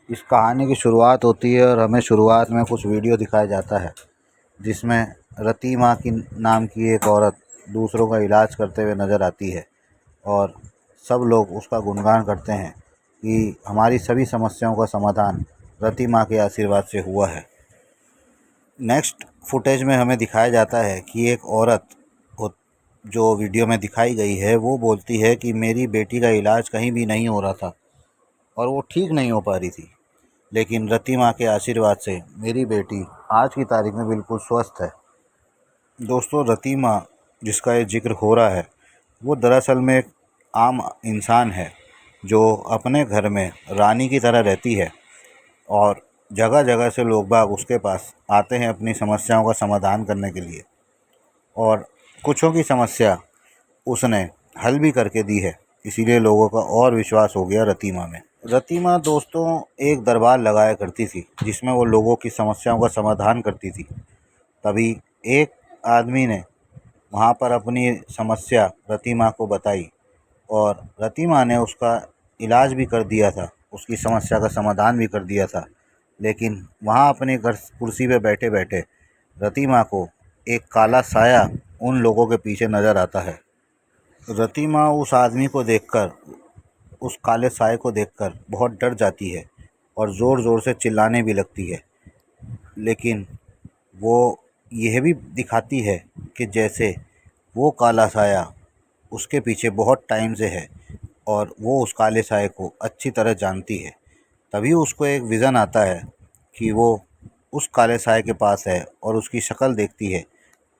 इस कहानी की शुरुआत होती है और हमें शुरुआत में कुछ वीडियो दिखाया जाता है जिसमें रतीमा की नाम की एक औरत दूसरों का इलाज करते हुए नज़र आती है और सब लोग उसका गुणगान करते हैं कि हमारी सभी समस्याओं का समाधान रतीमा के आशीर्वाद से हुआ है। नेक्स्ट फुटेज में हमें दिखाया जाता है कि एक औरत जो वीडियो में दिखाई गई है वो बोलती है कि मेरी बेटी का इलाज कहीं भी नहीं हो रहा था और वो ठीक नहीं हो पा रही थी, लेकिन रतीमा के आशीर्वाद से मेरी बेटी आज की तारीख में बिल्कुल स्वस्थ है। दोस्तों, रतीमा जिसका ये जिक्र हो रहा है वो दरअसल में एक आम इंसान है जो अपने घर में रानी की तरह रहती है और जगह जगह से लोग बाग उसके पास आते हैं अपनी समस्याओं का समाधान करने के लिए और कुछों की समस्या उसने हल भी करके दी है। इसीलिए लोगों का और विश्वास हो गया रतीमा में। रतीमा दोस्तों एक दरबार लगाया करती थी जिसमें वो लोगों की समस्याओं का समाधान करती थी। तभी एक आदमी ने वहाँ पर अपनी समस्या रतीमा को बताई और रतीमा ने उसका इलाज भी कर दिया था, उसकी समस्या का समाधान भी कर दिया था। लेकिन वहाँ अपने घर कुर्सी पे बैठे बैठे रतीमा को एक काला साया उन लोगों के पीछे नज़र आता है। रतीमा उस आदमी को देखकर, उस काले साए को देखकर बहुत डर जाती है और ज़ोर ज़ोर से चिल्लाने भी लगती है। लेकिन वो यह भी दिखाती है कि जैसे वो काला साया उसके पीछे बहुत टाइम से है और वो उस काले साए को अच्छी तरह जानती है। तभी उसको एक विज़न आता है कि वो उस काले साए के पास है और उसकी शक्ल देखती है,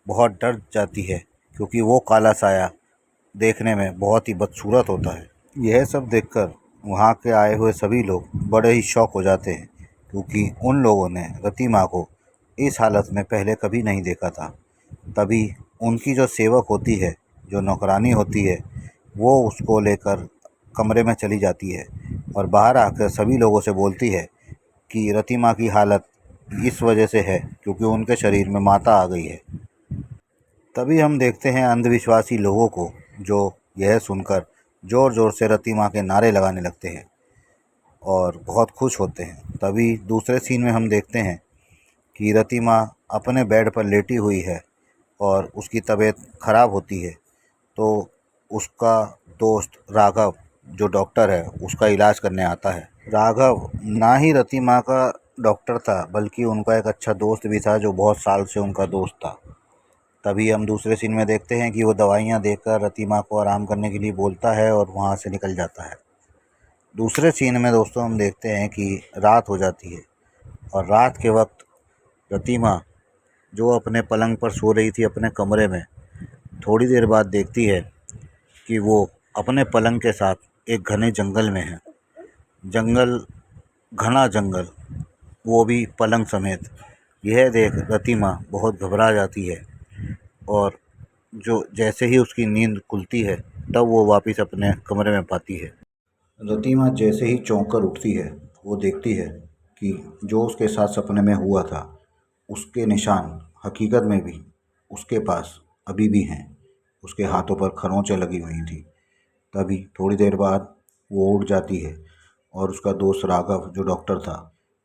बहुत डर जाती है क्योंकि वो काला साया देखने में बहुत ही बदसूरत होता है। यह सब देखकर वहाँ के आए हुए सभी लोग बड़े ही शॉक हो जाते हैं क्योंकि उन लोगों ने रतीमा को इस हालत में पहले कभी नहीं देखा था। तभी उनकी जो सेवक होती है, जो नौकरानी होती है, वो उसको लेकर कमरे में चली जाती है और बाहर आकर सभी लोगों से बोलती है कि रतीमा की हालत इस वजह से है क्योंकि उनके शरीर में माता आ गई है। तभी हम देखते हैं अंधविश्वासी लोगों को जो यह सुनकर ज़ोर ज़ोर से रतीमा के नारे लगाने लगते हैं और बहुत खुश होते हैं। तभी दूसरे सीन में हम देखते हैं कि रतीमा अपने बेड पर लेटी हुई है और उसकी तबीयत ख़राब होती है, तो उसका दोस्त राघव जो डॉक्टर है उसका इलाज करने आता है। राघव ना ही रतीमा का डॉक्टर था बल्कि उनका एक अच्छा दोस्त भी था जो बहुत साल से उनका दोस्त था। तभी हम दूसरे सीन में देखते हैं कि वो दवाइयाँ देकर रतीमा को आराम करने के लिए बोलता है और वहाँ से निकल जाता है। दूसरे सीन में दोस्तों हम देखते हैं कि रात हो जाती है और रात के वक्त रतीमा जो अपने पलंग पर सो रही थी अपने कमरे में, थोड़ी देर बाद देखती है कि वो अपने पलंग के साथ एक घने जंगल में है। जंगल, घना जंगल, वो भी पलंग समेत। यह देख रतीमा बहुत घबरा जाती है और जो जैसे ही उसकी नींद खुलती है तब वो वापस अपने कमरे में पाती है। रतीमा जैसे ही चौंक कर उठती है वो देखती है कि जो उसके साथ सपने में हुआ था उसके निशान हकीकत में भी उसके पास अभी भी हैं। उसके हाथों पर खरोंचें लगी हुई थी। तभी थोड़ी देर बाद वो उठ जाती है और उसका दोस्त राघव जो डॉक्टर था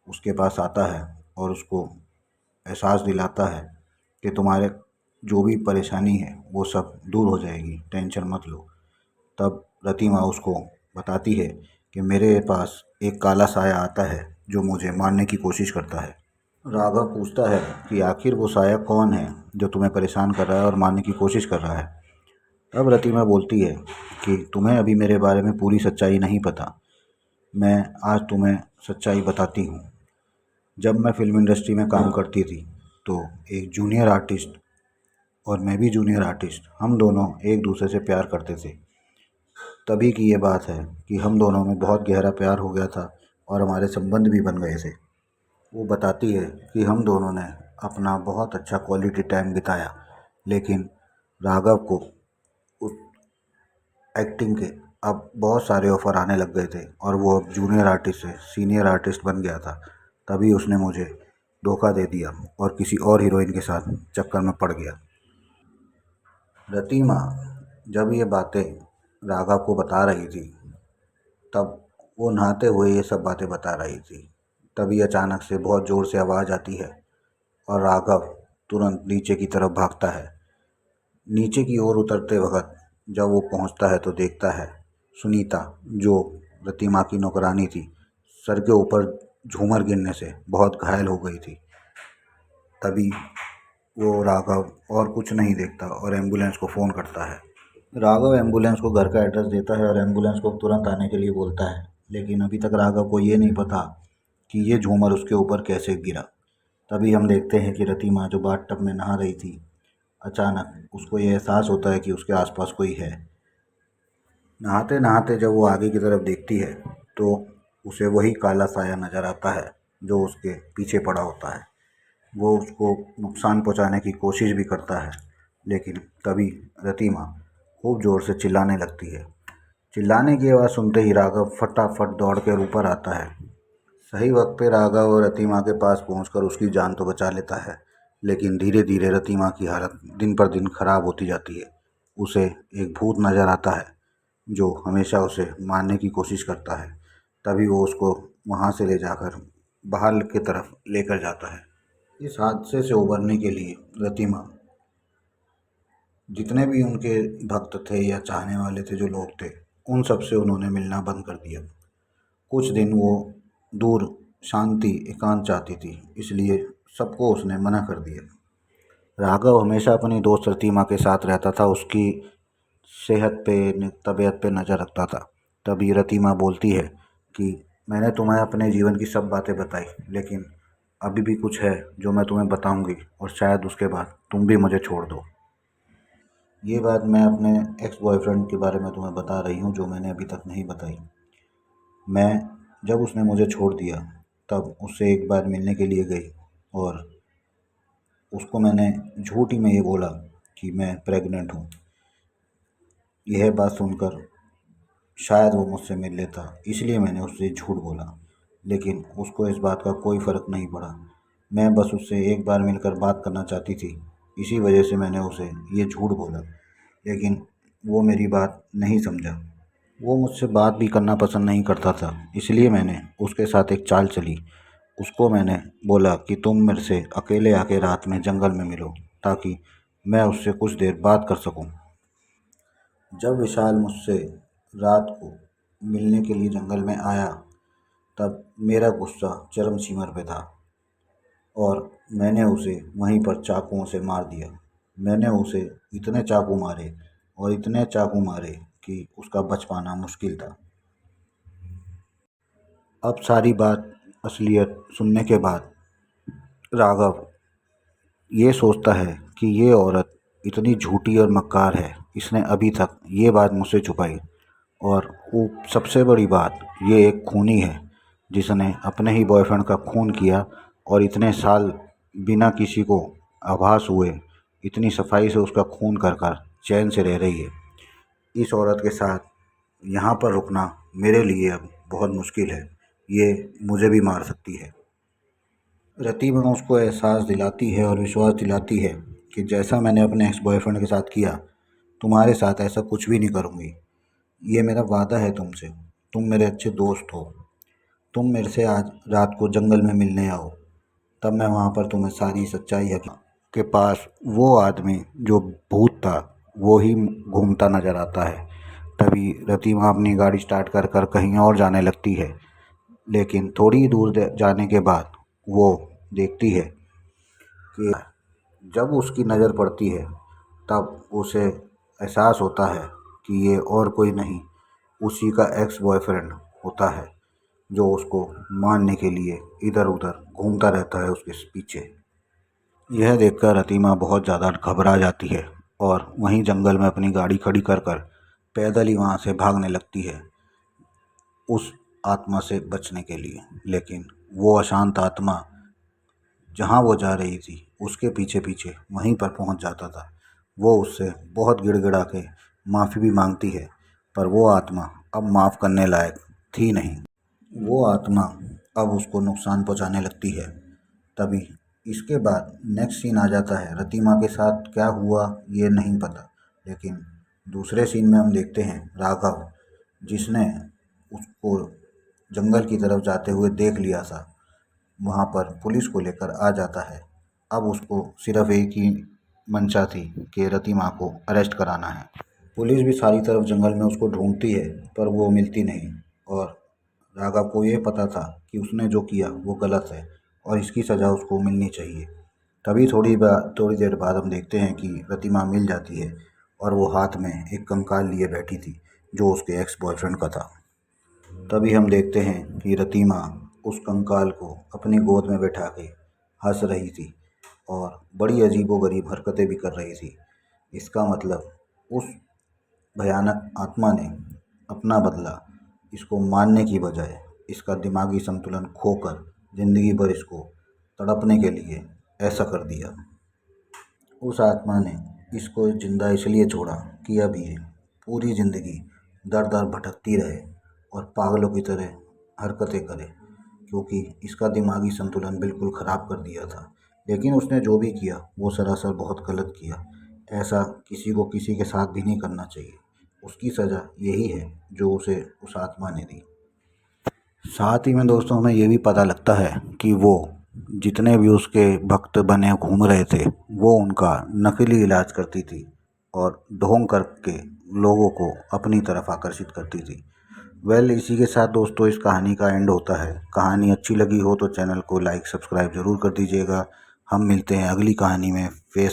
उसके पास आता है और उसको एहसास दिलाता है कि तुम्हारे जो भी परेशानी है वो सब दूर हो जाएगी, टेंशन मत लो। तब रतीमा उसको बताती है कि मेरे पास एक काला साया आता है जो मुझे मारने की कोशिश करता है। राघव पूछता है कि आखिर वो साया कौन है जो तुम्हें परेशान कर रहा है और मारने की कोशिश कर रहा है। तब रतीमा बोलती है कि तुम्हें अभी मेरे बारे में पूरी सच्चाई नहीं पता, मैं आज तुम्हें सच्चाई बताती हूँ। जब मैं फ़िल्म इंडस्ट्री में काम करती थी तो एक जूनियर आर्टिस्ट और मैं भी जूनियर आर्टिस्ट, हम दोनों एक दूसरे से प्यार करते थे। तभी की ये बात है कि हम दोनों में बहुत गहरा प्यार हो गया था और हमारे संबंध भी बन गए थे। वो बताती है कि हम दोनों ने अपना बहुत अच्छा क्वालिटी टाइम बिताया, लेकिन राघव को उस एक्टिंग के अब बहुत सारे ऑफ़र आने लग गए थे और वो अब जूनियर आर्टिस्ट से सीनियर आर्टिस्ट बन गया था। तभी उसने मुझे धोखा दे दिया और किसी और हीरोइन के साथ चक्कर में पड़ गया। रतीमा जब ये बातें राघव को बता रही थी तब वो नहाते हुए ये सब बातें बता रही थी। तभी अचानक से बहुत ज़ोर से आवाज़ आती है और राघव तुरंत नीचे की तरफ भागता है। नीचे की ओर उतरते वक्त जब वो पहुंचता है तो देखता है सुनीता, जो रतिमा की नौकरानी थी, सर के ऊपर झूमर गिरने से बहुत घायल हो गई थी। तभी वो राघव और कुछ नहीं देखता और एम्बुलेंस को फ़ोन करता है। राघव एम्बुलेंस को घर का एड्रेस देता है और एम्बुलेंस को तुरंत आने के लिए बोलता है, लेकिन अभी तक राघव को ये नहीं पता कि ये झूमर उसके ऊपर कैसे गिरा। तभी हम देखते हैं कि रतिमा, जो बाथटब में नहा रही थी, अचानक उसको ये एहसास होता है कि उसके आसपास कोई है। नहाते नहाते जब वो आगे की तरफ देखती है तो उसे वही काला साया नज़र आता है जो उसके पीछे पड़ा होता है। वो उसको नुकसान पहुंचाने की कोशिश भी करता है, लेकिन तभी रतिमा खूब ज़ोर से चिल्लाने लगती है। चिल्लाने की आवाज़ सुनते ही राघव फटाफट दौड़ कर ऊपर आता है। सही वक्त पे राघव और रतिमा के पास पहुंचकर उसकी जान तो बचा लेता है, लेकिन धीरे धीरे रतिमा की हालत दिन पर दिन खराब होती जाती है। उसे एक भूत नज़र आता है जो हमेशा उसे मारने की कोशिश करता है। तभी वो उसको वहाँ से ले जाकर बाहर की तरफ लेकर जाता है। इस हादसे से उबरने के लिए रतिमा जितने भी उनके भक्त थे या चाहने वाले थे, जो लोग थे, उन सब से उन्होंने मिलना बंद कर दिया। कुछ दिन वो दूर शांति एकांत चाहती थी, इसलिए सबको उसने मना कर दिया। राघव हमेशा अपनी दोस्त रतिमा के साथ रहता था, उसकी सेहत पे तबीयत पे नज़र रखता था। तभी रतिमा बोलती है कि मैंने तुम्हें अपने जीवन की सब बातें बताई, लेकिन अभी भी कुछ है जो मैं तुम्हें बताऊंगी और शायद उसके बाद तुम भी मुझे छोड़ दो। ये बात मैं अपने एक्स बॉयफ्रेंड के बारे में तुम्हें बता रही हूँ, जो मैंने अभी तक नहीं बताई। मैं जब उसने मुझे छोड़ दिया तब उससे एक बार मिलने के लिए गई और उसको मैंने झूठी में ये बोला कि मैं प्रेग्नेंट हूँ। यह बात सुनकर शायद वो मुझसे मिल लेता, इसलिए मैंने उससे झूठ बोला, लेकिन उसको इस बात का कोई फ़र्क नहीं पड़ा। मैं बस उससे एक बार मिलकर बात करना चाहती थी, इसी वजह से मैंने उसे ये झूठ बोला, लेकिन वो मेरी बात नहीं समझा। वो मुझसे बात भी करना पसंद नहीं करता था, इसलिए मैंने उसके साथ एक चाल चली। उसको मैंने बोला कि तुम मेरे से अकेले आके रात में जंगल में मिलो, ताकि मैं उससे कुछ देर बात कर सकूं। जब विशाल मुझसे रात को मिलने के लिए जंगल में आया, तब मेरा गुस्सा चरम सीमा पे था और मैंने उसे वहीं पर चाकुओं से मार दिया। मैंने उसे इतने चाकू मारे और इतने चाकू मारे कि उसका बच पाना मुश्किल था। अब सारी बात असलियत सुनने के बाद राघव ये सोचता है कि ये औरत इतनी झूठी और मक्कार है, इसने अभी तक ये बात मुझसे छुपाई, और वो सबसे बड़ी बात, ये एक खूनी है जिसने अपने ही बॉयफ्रेंड का खून किया और इतने साल बिना किसी को आभास हुए इतनी सफाई से उसका खून कर कर चैन से रह रही है। इस औरत के साथ यहाँ पर रुकना मेरे लिए अब बहुत मुश्किल है, ये मुझे भी मार सकती है। रतीबा उसको एहसास दिलाती है और विश्वास दिलाती है कि जैसा मैंने अपने एक्स बॉयफ्रेंड के साथ किया, तुम्हारे साथ ऐसा कुछ भी नहीं करूँगी। ये मेरा वादा है तुमसे, तुम मेरे अच्छे दोस्त हो। तुम मेरे से आज रात को जंगल में मिलने आओ, तब मैं वहाँ पर तुम्हें सारी सच्चाई है के पास वो आदमी जो भूत था वो ही घूमता नज़र आता है। तभी रतीमा अपनी गाड़ी स्टार्ट कर कर कहीं और जाने लगती है, लेकिन थोड़ी ही दूर जाने के बाद वो देखती है कि जब उसकी नज़र पड़ती है तब उसे एहसास होता है कि ये और कोई नहीं, उसी का एक्स बॉयफ्रेंड होता है, जो उसको मारने के लिए इधर उधर घूमता रहता है उसके पीछे। यह देखकर रतीमा बहुत ज़्यादा घबरा जाती है और वहीं जंगल में अपनी गाड़ी खड़ी कर कर पैदल ही वहाँ से भागने लगती है उस आत्मा से बचने के लिए। लेकिन वो अशांत आत्मा जहाँ वो जा रही थी उसके पीछे पीछे वहीं पर पहुँच जाता था। वो उससे बहुत गिड़गिड़ा के माफ़ी भी मांगती है, पर वो आत्मा अब माफ़ करने लायक थी नहीं। वो आत्मा अब उसको नुकसान पहुंचाने लगती है। तभी इसके बाद नेक्स्ट सीन आ जाता है। रतीमा के साथ क्या हुआ ये नहीं पता, लेकिन दूसरे सीन में हम देखते हैं राघव, जिसने उसको जंगल की तरफ जाते हुए देख लिया था, वहाँ पर पुलिस को लेकर आ जाता है। अब उसको सिर्फ एक ही मंशा थी कि रतिमा को अरेस्ट कराना है। पुलिस भी सारी तरफ जंगल में उसको ढूंढती है पर वो मिलती नहीं, और राघव को ये पता था कि उसने जो किया वो गलत है और इसकी सज़ा उसको मिलनी चाहिए। तभी थोड़ी देर बाद हम देखते हैं कि रतिमा मिल जाती है और वो हाथ में एक कंकाल लिए बैठी थी जो उसके एक्स बॉयफ्रेंड का था। तभी हम देखते हैं कि रतिमा उस कंकाल को अपनी गोद में बैठा के हंस रही थी और बड़ी अजीबोगरीब हरकतें भी कर रही थी। इसका मतलब उस भयानक आत्मा ने अपना बदला इसको मारने की बजाय इसका दिमागी संतुलन खोकर ज़िंदगी भर इसको तड़पने के लिए ऐसा कर दिया। उस आत्मा ने इसको जिंदा इसलिए छोड़ा कि अब ये पूरी ज़िंदगी दर दर भटकती रहे और पागलों की तरह हरकतें करे, क्योंकि इसका दिमागी संतुलन बिल्कुल ख़राब कर दिया था। लेकिन उसने जो भी किया वो सरासर बहुत गलत किया। ऐसा किसी को किसी के साथ भी नहीं करना चाहिए। उसकी सज़ा यही है जो उसे उस आत्मा ने दी। साथ ही में दोस्तों हमें ये भी पता लगता है कि वो जितने भी उसके भक्त बने घूम रहे थे वो उनका नकली इलाज करती थी और ढोंग करके लोगों को अपनी तरफ आकर्षित करती थी। इसी के साथ दोस्तों इस कहानी का एंड होता है। कहानी अच्छी लगी हो तो चैनल को लाइक सब्सक्राइब ज़रूर कर दीजिएगा। हम मिलते हैं अगली कहानी में। फेस